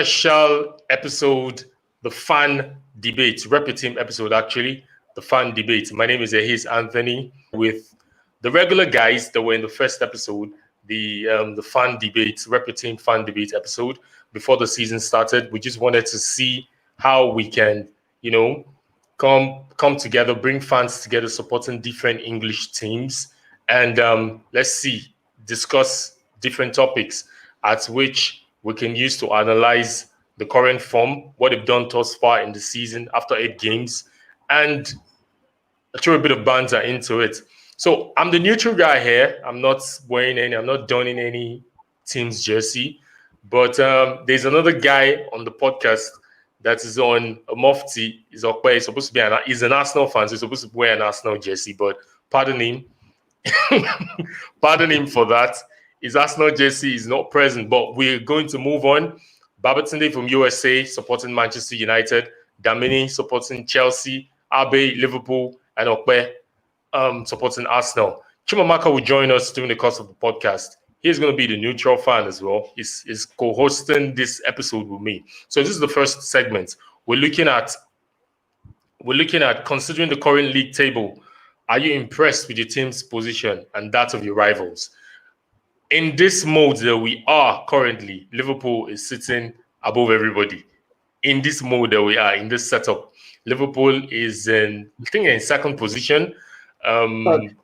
special episode, the fan debate, Rep Team episode actually, the fan debate. My name is Ehis Anthony with the regular guys that were in the first episode, the fan debate, Rep Team fan debate episode before the season started. We just wanted to see how we can, come together, bring fans together, supporting different English teams, and let's discuss different topics at which we can use to analyze the current form, what they've done thus far in the season after 8 games, and throw a bit of banter into it. So I'm the neutral guy here. I'm not donning any team's jersey, but there's another guy on the podcast that is on a mufti. He's supposed to be he's an Arsenal fan, so he's supposed to wear an Arsenal jersey, but pardon him. Pardon him for that. His Arsenal jersey is not present, but we're going to move on. BabaTunde from USA supporting Manchester United, Damini supporting Chelsea, Harbey, Liverpool, and Okpe supporting Arsenal. Chimamaka will join us during the course of the podcast. He's going to be the neutral fan as well. He's co-hosting this episode with me. So this is the first segment. We're looking at considering the current league table. Are you impressed with your team's position and that of your rivals? In this mode that we are currently, Liverpool is sitting above everybody. In this mode that we are, in this setup, Liverpool is in second position. Third.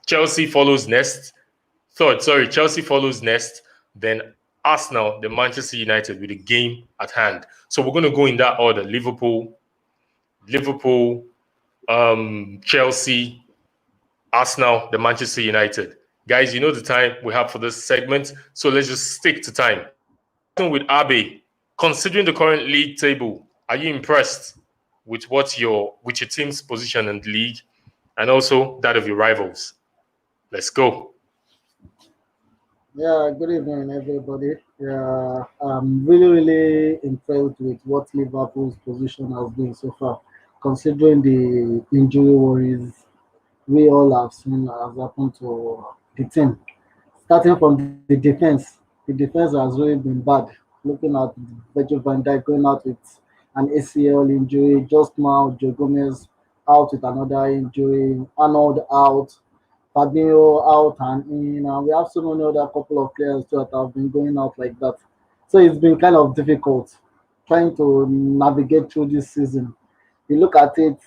Chelsea follows next. Chelsea follows next. Then Arsenal, then Manchester United with a game at hand. So we're going to go in that order. Liverpool, Chelsea, Arsenal, then Manchester United. Guys, you know the time we have for this segment, so let's just stick to time. With Harbey, considering the current league table, are you impressed with your team's position in the league and also that of your rivals? Let's go. Yeah, good evening, everybody. Yeah, I'm really impressed with what Liverpool's position has been so far, considering the injury worries we all have seen has happened to the team. Starting from the defense has really been bad. Looking at Virgil van Dijk going out with an ACL injury, just now Joe Gomez out with another injury, Arnold out, Fabinho out and in, and we have so many other couple of players too that have been going out like that. So it's been kind of difficult trying to navigate through this season. You look at it,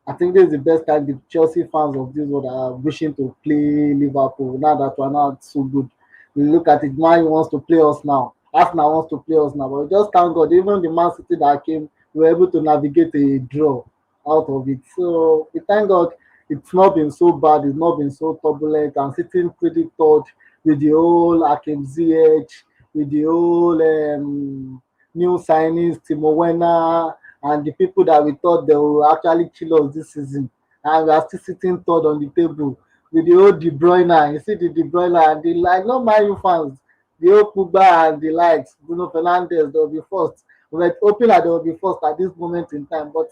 I think this is the best time the Chelsea fans of this world are wishing to play Liverpool now that we're not so good. You look at it, Man wants to play us now. Arsenal wants to play us now. But just thank God, even the Man City that came, we were able to navigate a draw out of it. So we thank God it's not been so bad, it's not been so turbulent. I'm sitting pretty third with the whole Hakim Ziyech, with the whole new signings, Timo Werner, and the people that we thought they will actually kill us this season. And we are still sitting third on the table with the old De Bruyne. You see the De Bruyne and the not Man U fans, the old Pogba and the likes, Bruno Fernandes, they'll be first. We were hoping that they will be first at this moment in time, but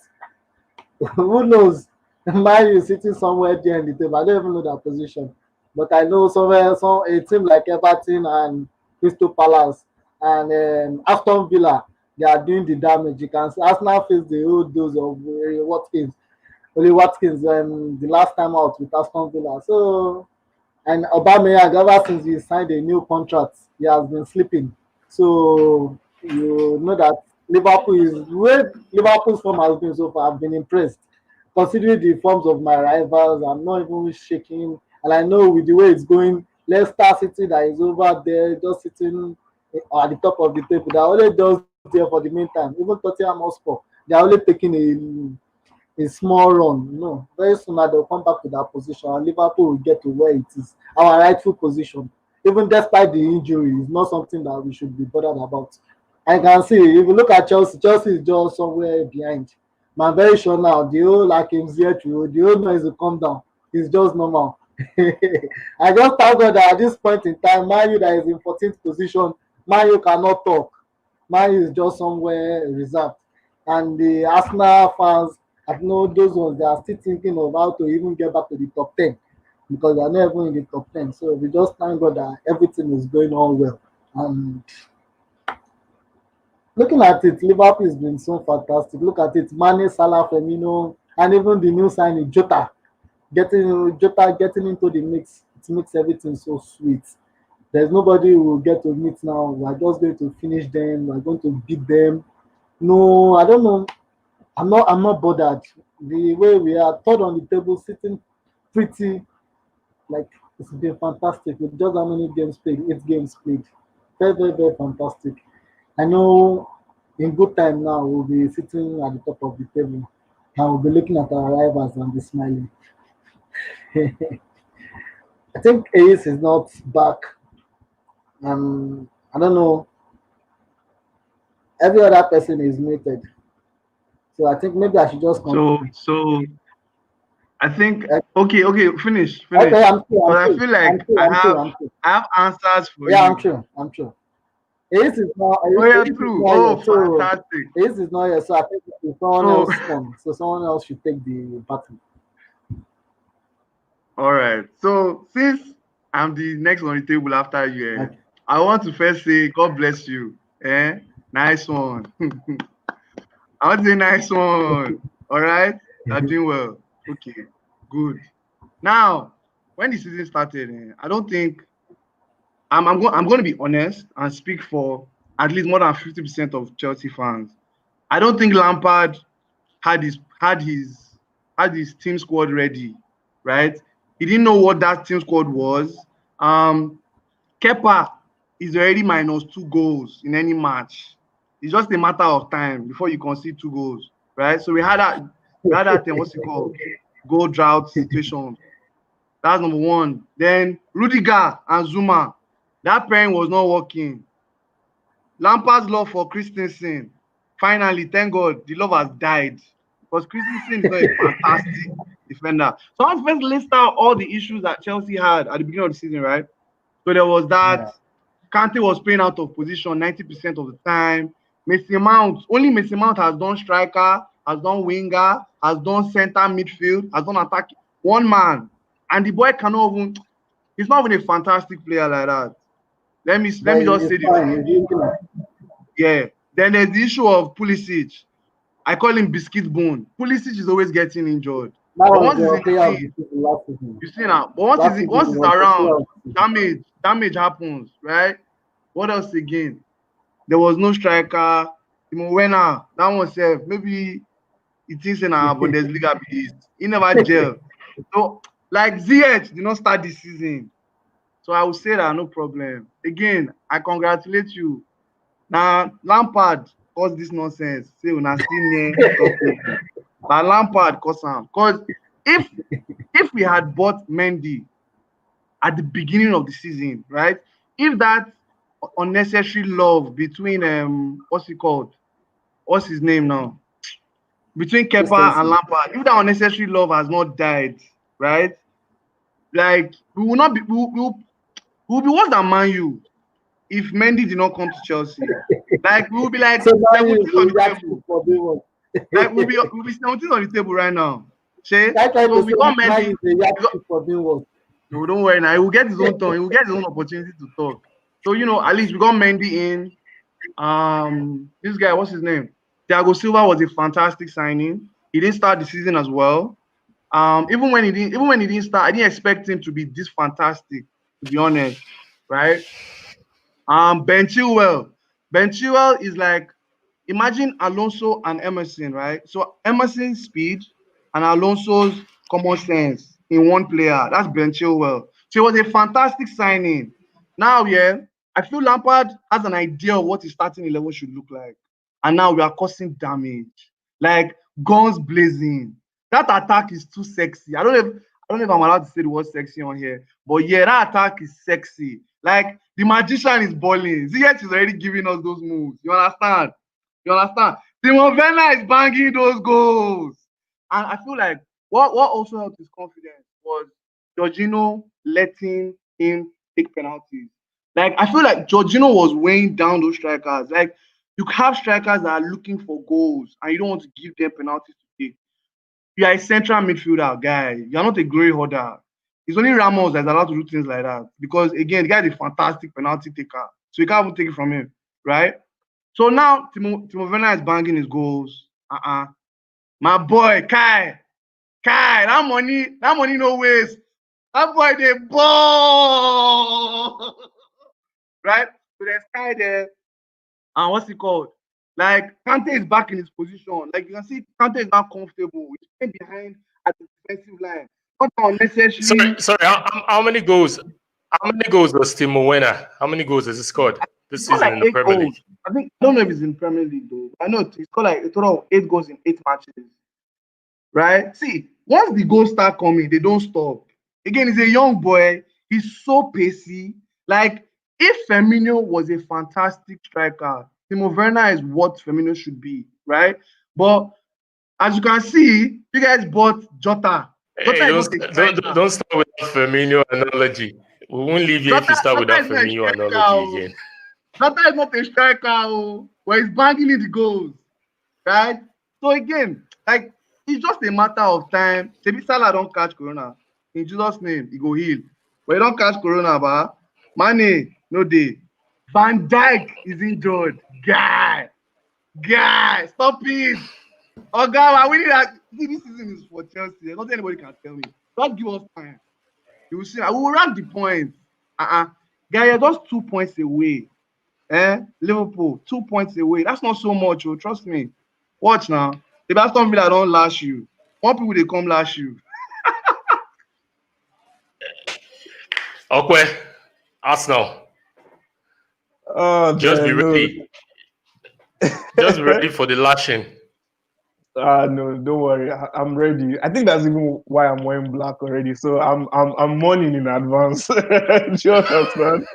who knows? Man U is sitting somewhere there in the table. I don't even know their position. But I know a team like Everton and Crystal Palace and Aston Villa, they are doing the damage. You can see Arsenal face the old dose of Watkins the last time out with Aston Villa. So, and Aubameyang, ever since he signed a new contract, he has been sleeping. So you know that Liverpool's form has been so far. I've been impressed. Considering the forms of my rivals, I'm not even shaking. And I know with the way it's going, Leicester City that is over there, just sitting at the top of the table, they're only just there for the meantime. Even Tottenham Hotspur, they're only taking a small run. No, very soon they'll come back to that position and Liverpool will get to where it is, our rightful position. Even despite the injury, it's not something that we should be bothered about. I can see, if you look at Chelsea is just somewhere behind. I'm very sure now the whole Hakim Ziyech, the whole noise will come down. It's just normal. I just thank God that at this point in time, Man U that is in 14th position, Man U cannot talk. Man U is just somewhere reserved. And the Arsenal fans, I know those ones, they are still thinking of how to even get back to the top 10 because they are not even in the top 10. So we just thank God that everything is going on well. And looking at it, Liverpool has been so fantastic. Look at it, Mane, Salah, Firmino, and even the new signing Jota getting into the mix. It makes everything so sweet. There's nobody who will get to meet now. We're just going to finish them. We're going to beat them. No, I don't know. I'm not bothered. The way we are third on the table, sitting pretty, like it's been fantastic with just how many games played, 8 games played. Very, very, very fantastic. I know in good time now we'll be sitting at the top of the table and we'll be looking at our rivals and be smiling. I think Ace is not back. I don't know. Every other person is muted. So I think maybe I should just continue. So I think Eh, finish. Okay, I'm sure, I'm Because I sure, feel like I'm sure, I'm sure, I'm sure. I have answers for Yeah, I'm you. sure, I'm sure. Ace is not, Oh yeah, Ace is true. not Oh, here, so fantastic. Ace is not here, so I think it's someone So else on. So someone else should take the battle. all right. So since I'm the next on the table after you, Okay. I want to first say God bless you. Nice one. I want to say nice one. All right. You're doing well. Okay. Good. Now, when the season started, I don't think I'm going to be honest and speak for at least more than 50% of Chelsea fans. I don't think Lampard had his team squad ready, right? He didn't know what that team squad was. Kepa is already -2 goals in any match. It's just a matter of time before you concede 2 goals, right? So we had that thing, what's it called? Goal drought situation. That's number one. Then Rudiger and Zuma, that pairing was not working. Lampard's love for Christensen, finally, thank God, the love has died. Because Christensen is not a fantastic defender. So I want to first list out all the issues that Chelsea had at the beginning of the season, right? So there was that Yeah. Kante was playing out of position 90% of the time. Only Mason Mount has done striker, has done winger, has done center midfield, has done attack. One man. And the boy cannot even, he's not even a fantastic player like that. Let me But just it's say the fine. truth. It's doing Yeah. Then there's the issue of Pulisic. I call him biscuit bone. Pulisic is always getting injured. That But was once he's the in the player of team, the season last season. you see now. But once Last he's season he was the player around, of the season. damage happens, right? What else again? There was no striker. Werner, that one said maybe he thinks in our Bundesliga beast. He never gel. So like ZH did not start this season. So I would say that no problem. Again, I congratulate you. Now Lampard caused this nonsense. Say una still near top table. But Lampard caused am. Because if we had bought Mendy at the beginning of the season, right? If that unnecessary love between what's it called? What's his name now? Between Kepa and Christensen. Lampard, if that unnecessary love has not died, right? Like we will not be we will be worse than Man U if Mendy did not come to Chelsea. Like we will be like So now you 17th on will the react table. for doing what? Like we'll be 17th on the table right now. Shay? I try So to we say got now Mendy. you will react for doing what? No, don't worry now. He will get his own turn. He will get his own opportunity to talk. So at least we got Mendy in. This guy, what's his name? Thiago Silva was a fantastic signing. He didn't start the season as well. Even when he didn't start, I didn't expect him to be this fantastic, to be honest, right? Ben Chilwell. Ben Chilwell is like, imagine Alonso and Emerson, right? So Emerson's speed and Alonso's common sense in one player. That's Ben Chilwell. So it was a fantastic signing. Now, yeah, I feel Lampard has an idea of what his starting 11 should look like. And now we are causing damage. Like guns blazing. That attack is too sexy. I don't know if I'm allowed to say the word sexy on here, but yeah, that attack is sexy. Like the magician is balling. Ziyech is already giving us those moves. You understand? You understand? Timo Werner is banging those goals. And I feel like what also helped his confidence was Jorginho letting him take penalties. Like I feel like Jorginho was weighing down those strikers. Like you have strikers that are looking for goals and you don't want to give them penalties to take. You are a central midfielder guy. You're not a glory holder. It's only Ramos that's allowed to do things like that. Because again, the guy is a fantastic penalty taker. So you can't even take it from him, right? So now Timo Werner is banging his goals. My boy, Kai, that money no waste. That boy, they ball. Right? So there's Kai there. And what's it called? Like, Kante is back in his position. Like, you can see Kante is now comfortable. He's playing behind at the defensive line. Not unnecessary. Sorry. How many goals? How many goals does Timo Werner? How many goals has he scored this season Like in the 8 Premier goals. League? I don't know if he's in Premier League though. I know he's got like a total of 8 goals in 8 matches. Right? See, once the goals start coming, they don't stop. Again, he's a young boy. He's so pacey. Like, if Firmino was a fantastic striker, Timo Werner is what Firmino should be, right? But as you can see, you guys bought Jota. Hey, don't start with that Firmino analogy. We won't leave you if you start with that Firmino analogy again. Jota is not a striker, where he's banging in the goals, right? So again, like, it's just a matter of time. Maybe Salah don't catch corona. In Jesus' name, he go heal. But he don't catch corona, but Mane, no day. Van Dijk is injured. Guy, stop it. Oh God, we need that. This season is for Chelsea. Not anybody can tell me. Don't give us time. You will see. I will rank the points. Guy, you're just 2 points away. Liverpool, 2 points away. That's not so much. Oh, trust me. Watch now. The Aston Villa don't lash you. More people they come lash you. Okay, Arsenal. Just be ready. Just be ready for the lashing. No, don't worry. I'm ready. I think that's even why I'm wearing black already. So I'm mourning in advance. Do you understand?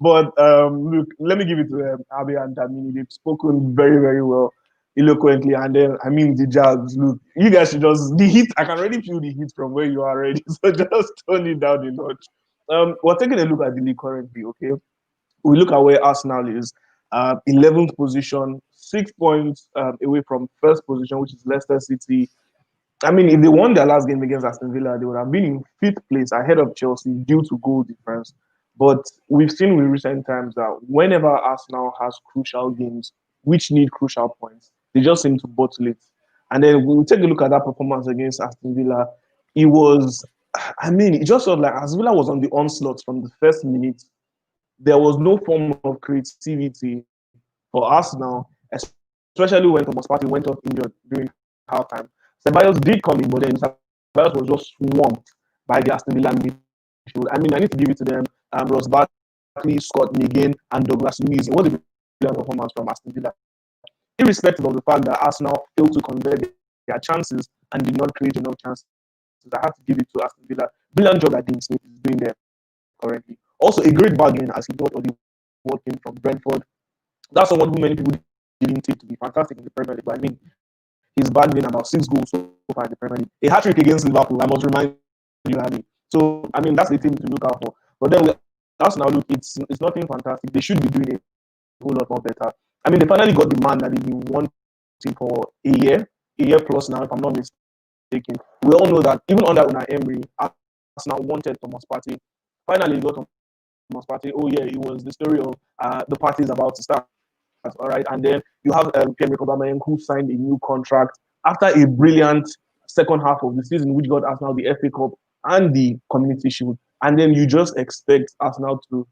But look, let me give it to Harbey and Damini. They've spoken very, very well, eloquently. And then, I mean, the Jags, look, you guys should just, the heat, I can already feel the heat from where you are already. So just turn it down a notch. We're taking a look at the league currently, okay? We look at where Arsenal is, 11th position, 6 points away from first position, which is Leicester City. I mean, if they won their last game against Aston Villa, they would have been in 5th place ahead of Chelsea due to goal difference. But we've seen in recent times that whenever Arsenal has crucial games, which need crucial points, they just seem to bottle it. And then when we take a look at that performance against Aston Villa, it was, I mean, it just felt like Aston Villa was on the onslaught from the first minute. There was no form of creativity for Arsenal, especially when Thomas Partey went off injured during halftime. Ceballos did come in, but then Ceballos was just swamped by the Aston Villa midfield. I mean, I need to give it to them. Ross Barkley, Scott McGinn, and Douglas Luiz. It was a brilliant performance from Aston Villa. Irrespective of the fact that Arsenal failed to convert their chances and did not create enough chances, I have to give it to Aston Villa. Brilliant job that Dean Smith is doing there currently. Also, a great bargain as he got Odie Watkins from Brentford. That's someone who many people didn't take to be fantastic in the Premier League. But I mean, he's bagged in about 6 goals so far in the Premier League. A hat-trick against Liverpool, I must remind you, Harbey. So, I mean, that's the thing to look out for. But then, Arsenal, look, it's nothing fantastic. They should be doing a whole lot more better. I mean, they finally got the man that they've been wanting for a year plus now, if I'm not mistaken. We all know that even under Unai Emery, Arsenal wanted Thomas Partey. Finally, they got Thomas Partey. Oh yeah, it was the story of the party is about to start. All right, and then you have Pierre-Emerick Aubameyang, who signed a new contract after a brilliant second half of the season, which got Arsenal the FA Cup and the Community Shield. And then you just expect Arsenal to,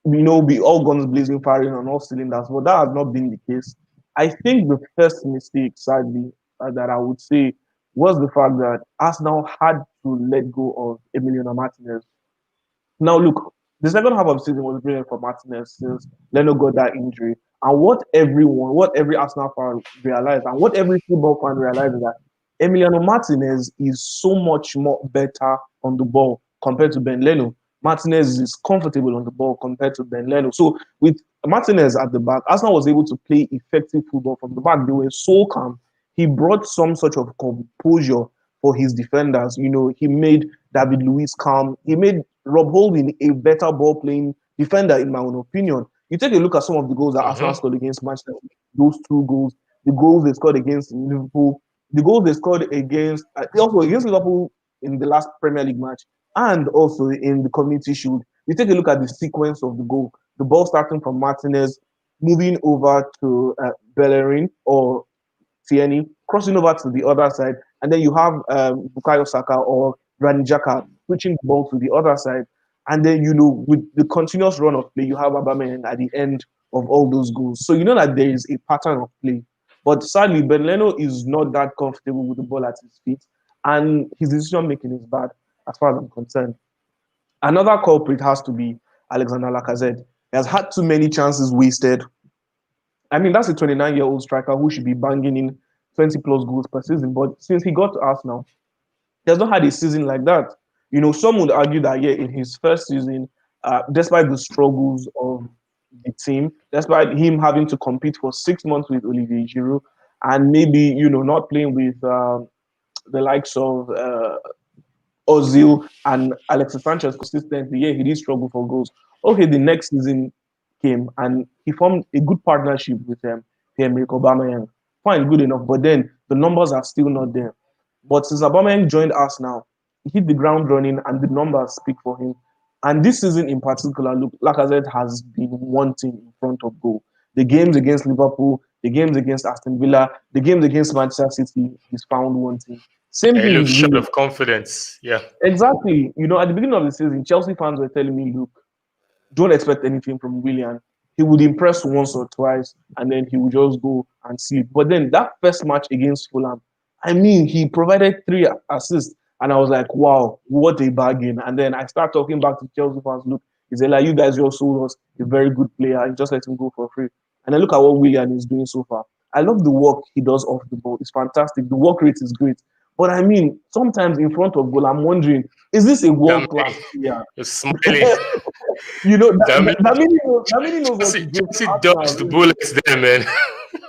be all guns blazing, firing on all cylinders. But that has not been the case. I think the first mistake, sadly, that I would say was the fact that Arsenal had to let go of Emiliano Martinez. Now, look, the second half of the season was brilliant for Martinez since Leno got that injury. And what every Arsenal fan realized, and what every football fan realized is that Emiliano Martinez is so much more better on the ball compared to Ben Leno. Martinez is comfortable on the ball compared to Ben Leno. So with Martinez at the back, Arsenal was able to play effective football from the back. They were so calm. He brought some sort of composure for his defenders. He made David Luiz calm. He made Rob Holding a better ball-playing defender, in my own opinion. You take a look at some of the goals that Arsenal scored against Manchester City, those 2 goals, the goals they scored against Liverpool, the goals they scored against Liverpool in the last Premier League match, and also in the Community Shield. You take a look at the sequence of the goal, the ball starting from Martinez, moving over to Bellerin or Tierney, crossing over to the other side, and then you have Bukayo Saka or Granit Xhaka switching the ball to the other side, and then with the continuous run of play, you have Aubameyang at the end of all those goals. So you know that there is a pattern of play. But sadly, Ben Leno is not that comfortable with the ball at his feet, and his decision making is bad, as far as I'm concerned. Another culprit has to be Alexander Lacazette. He has had too many chances wasted. I mean, that's a 29-year-old striker who should be banging in 20 plus goals per season. But since he got to Arsenal, he has not had a season like that. Some would argue that, yeah, in his first season, despite the struggles of the team, despite him having to compete for 6 months with Olivier Giroud, and maybe, not playing with the likes of Ozil and Alexis Sanchez consistently, yeah, he did struggle for goals. Okay, the next season came and he formed a good partnership with Pierre-Emerick Aubameyang. Fine, good enough, but then the numbers are still not there. But since Aubameyang joined us now, he hit the ground running and the numbers speak for him. And this season in particular, look, Lacazette has been wanting in front of goal. The games against Liverpool, the games against Aston Villa, the games against Manchester City, he's found wanting. Same He thing looks with short Willian. of confidence. Yeah. Exactly. At the beginning of the season, Chelsea fans were telling me, look, don't expect anything from Willian. He would impress once or twice and then he would just go and sleep. But then that first match against Fulham, I mean, he provided 3 assists. And I was like, wow, what a bargain. And then I start talking back to Chelsea fans, look, he said, like, you guys just sold us a very good player and just let him go for free. And then look at what Willian is doing so far. I love the work he does off the ball. It's fantastic. The work rate is great. But I mean, sometimes in front of goal, I'm wondering, is this a world-class player? You're smiling. Damini knows what to do. Chelsea dodged the bullets there, man.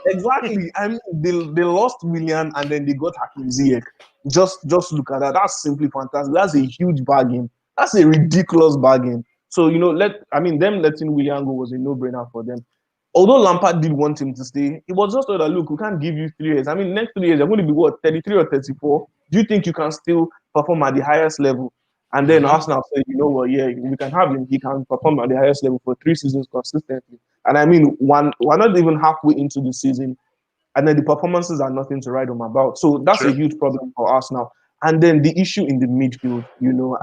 Exactly. I mean, they lost Willian and then they got Hakim Ziyech. Just look at that. That's simply fantastic. That's a huge bargain. That's a ridiculous bargain. So, them letting Willian go was a no-brainer for them. Although Lampard did want him to stay, it was just that, look, we can't give you 3 years. I mean, next 3 years, you're going to be, 33 or 34? Do you think you can still perform at the highest level? And then Arsenal said, you know what, yeah, we can have him. He can perform at the highest level for 3 seasons consistently. And I mean, we're not even halfway into the season, and then the performances are nothing to write home about. So that's a huge problem for Arsenal. And then the issue in the midfield,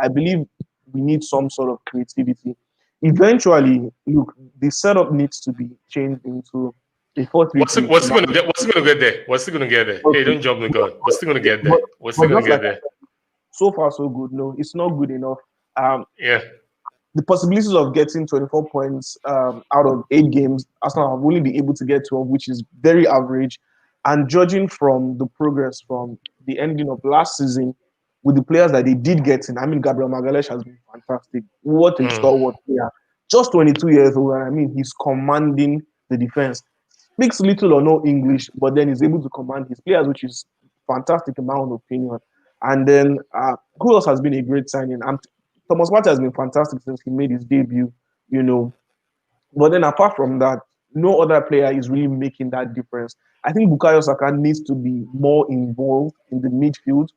I believe we need some sort of creativity. Eventually, look, the setup needs to be changed into a 4-3-3. What's he gonna get there? Okay. Hey, don't jump the gun. What's he gonna get there? What's he gonna get there? So far, so good. No, it's not good enough. Yeah. The possibilities of getting 24 points out of 8 games, Arsenal have only been able to get 12, which is very average. And judging from the progress from the ending of last season, with the players that they did get in, I mean, Gabriel Magalhaes has been fantastic. What a stalwart player. Just 22 years old, and I mean, he's commanding the defense. Speaks little or no English, but then he's able to command his players, which is fantastic in my own opinion. And then, who else has been a great signing? Thomas Partey has been fantastic since he made his debut, But then apart from that, no other player is really making that difference. I think Bukayo Saka needs to be more involved in the midfield,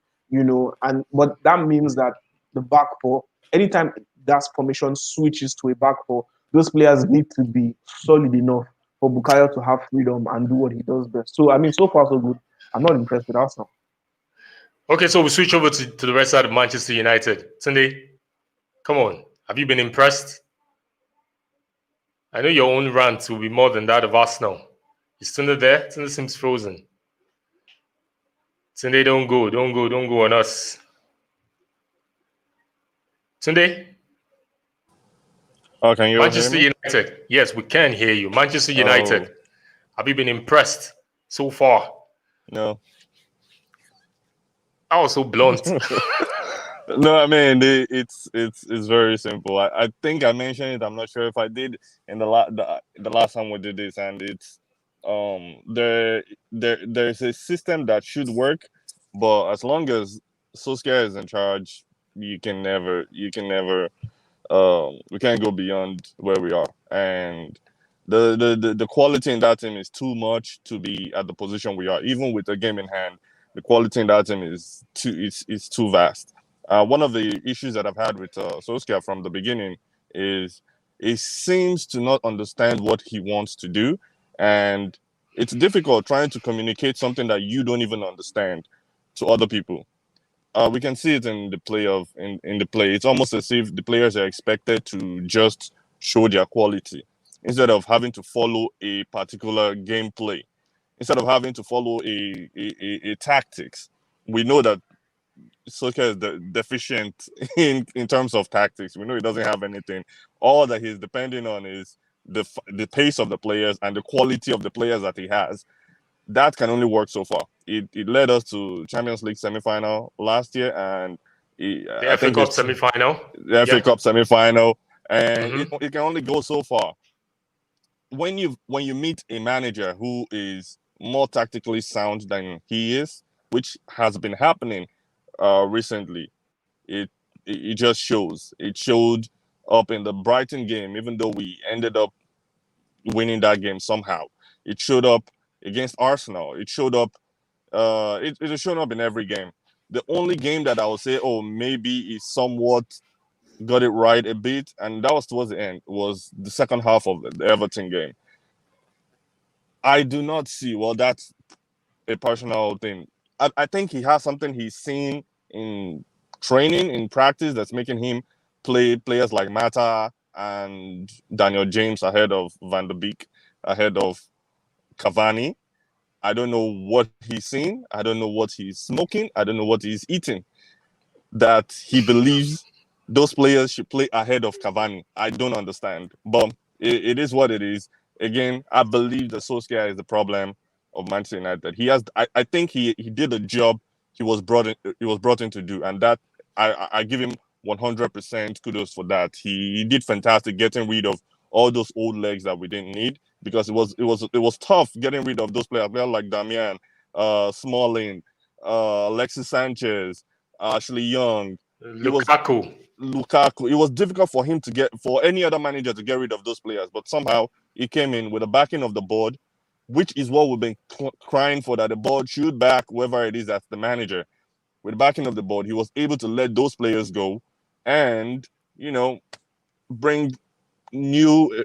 but that means that the back four, anytime that formation switches to a back four, those players need to be solid enough for Bukayo to have freedom and do what he does best. So, I mean, so far so good. I'm not impressed with Arsenal. Okay, so we switch over to the rest side of Manchester United. Tunde, come on. Have you been impressed? I know your own rant will be more than that of Arsenal. Is Tunde there? Tunde seems frozen. Tunde, don't go on us. Tunde? Oh, can you Manchester hear me? United. Yes, we can hear you. Manchester United. Have you been impressed so far? No. I was so blunt. No, I mean it's very simple. I think I mentioned it. I'm not sure if I did in the last time we did this, and it's there's a system that should work, but as long as Solskjaer is in charge, we can never we can't go beyond where we are, and the quality in that team is too much to be at the position we are, even with a game in hand. The quality in that team is too vast. One of the issues that I've had with Solskjaer from the beginning is he seems to not understand what he wants to do, and it's difficult trying to communicate something that you don't even understand to other people. We can see it in the play in the play. It's almost as if the players are expected to just show their quality instead of having to follow a particular gameplay, instead of having to follow a tactics. We know that Soccer is deficient in terms of tactics. We know he doesn't have anything. All that he's depending on is the pace of the players and the quality of the players that he has. That can only work so far. It led us to Champions League semi-final last year, and The I FA think Cup it's semi-final. the FA Cup semi-final, and Mhm. it can only go so far. When you meet a manager who is more tactically sound than he is, which has been happening recently, it it just shows. It showed up in the Brighton game, even though we ended up winning that game somehow. It showed up against Arsenal. It showed up. It has shown up in every game. The only game that I would say, oh, maybe is somewhat got it right a bit, and that was towards the end, was the second half of the Everton game. I do not see. Well, that's a personal thing. I think he has something he's seen in training, in practice, that's making him play players like Mata and Daniel James ahead of Van der Beek, ahead of Cavani. I don't know what he's seen. I don't know what he's smoking. I don't know what he's eating. That he believes those players should play ahead of Cavani. I don't understand. But it is what it is. Again, I believe that Solskjaer is the problem of Manchester United. He has. I think he did a job he was brought in to do, and that I give him 100% kudos for that. He did fantastic getting rid of all those old legs that we didn't need, because it was tough getting rid of those players like Damian, Smalling, Alexis Sanchez, Ashley Young. Lukaku. Lukaku. It was difficult for any other manager to get rid of those players, but somehow he came in with the backing of the board, which is what we've been crying for, that the board should back whoever it is that's the manager. With the backing of the board, he was able to let those players go and, bring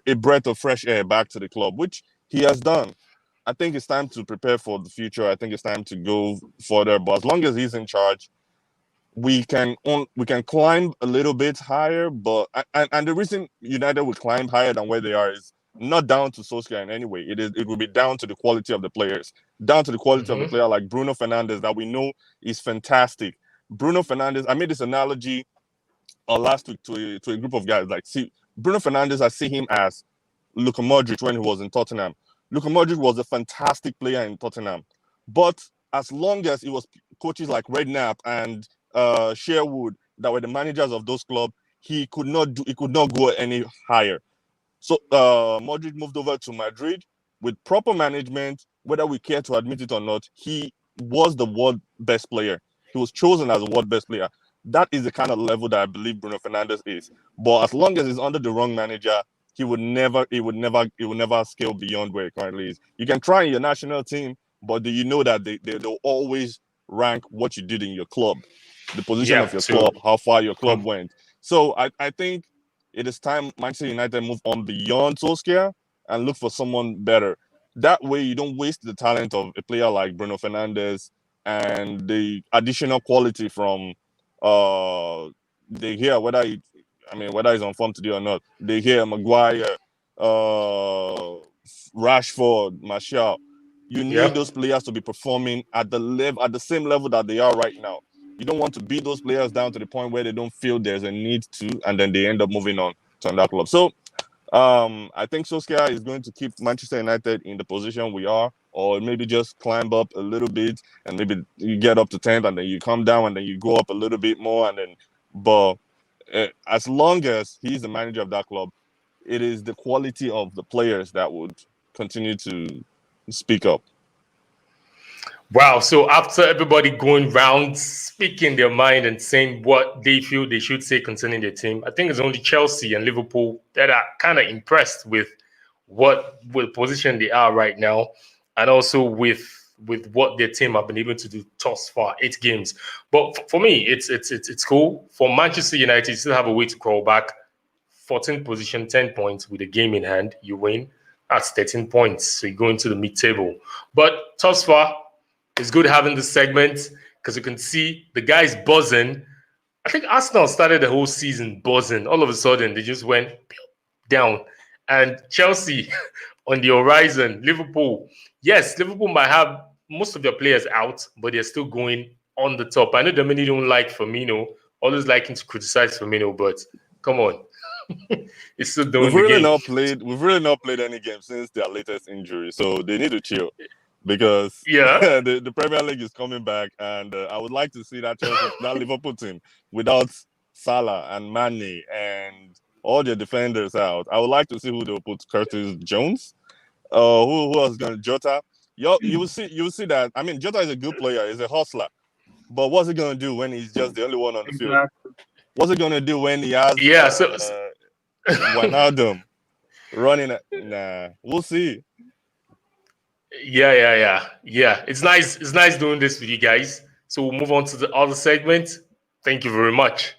a breath of fresh air back to the club, which he has done. I think it's time to prepare for the future. I think it's time to go further. But as long as he's in charge, we can climb a little bit higher. But and the reason United will climb higher than where they are is not down to Solskjaer in any way. It will be down to the quality of the players, down to the quality of the player like Bruno Fernandes, that we know is fantastic. Bruno Fernandes. I made this analogy last week to a group of guys. Like, see, Bruno Fernandes, I see him as Luka Modric when he was in Tottenham. Luka Modric was a fantastic player in Tottenham, but as long as it was coaches like Redknapp and Sherwood that were the managers of those clubs, he could not go any higher. So Modric moved over to Madrid with proper management. Whether we care to admit it or not, he was the world best player. He was chosen as a world best player. That is the kind of level that I believe Bruno Fernandes is. But as long as he's under the wrong manager, he would never scale beyond where he currently is. You can try in your national team, but do you know that they'll always rank what you did in your club, the position of your club, how far your club went. So I think it is time Manchester United move on beyond Solskjaer and look for someone better. That way you don't waste the talent of a player like Bruno Fernandes and the additional quality from De Gea, whether he's on form today or not. De Gea, Maguire, Rashford, Martial. You need those players to be performing at the same level that they are right now. You don't want to beat those players down to the point where they don't feel there's a need to, and then they end up moving on to another club. So I think Solskjaer is going to keep Manchester United in the position we are, or maybe just climb up a little bit, and maybe you get up to 10th, and then you come down, and then you go up a little bit more, and then. But as long as he's the manager of that club, it is the quality of the players that would continue to speak up. Wow. So after everybody going round, speaking their mind and saying what they feel they should say concerning their team, I think it's only Chelsea and Liverpool that are kind of impressed with what position they are right now, and also with what their team have been able to do thus far, 8 games. But for me, it's cool. For Manchester United, you still have a way to crawl back. 14th position, 10 points with a game in hand. You win. That's 13 points. So you go into the mid-table. But thus far, it's good having this segment because you can see the guys buzzing. I think Arsenal started the whole season buzzing. All of a sudden, they just went down. And Chelsea on the horizon. Liverpool. Yes, Liverpool might have most of their players out, but they're still going on the top. I know Damini don't like Firmino. Always liking to criticize Firmino, but come on. It's still doing We've the game. We've really not played any game since their latest injury, so they need to chill because Yeah. the Premier League is coming back, and I would like to see that Liverpool team without Salah and Mane and all their defenders out. I would like to see who they'll put. Curtis Jones, who else going to Jota? You will see that. I mean, Jota is a good player. He's a hustler, but what's he going to do when he's just the only one on the field? What's he going to do when he has Wijnaldum running? Nah, we'll see. Yeah. It's nice doing this with you guys. So we'll move on to the other segment. Thank you very much.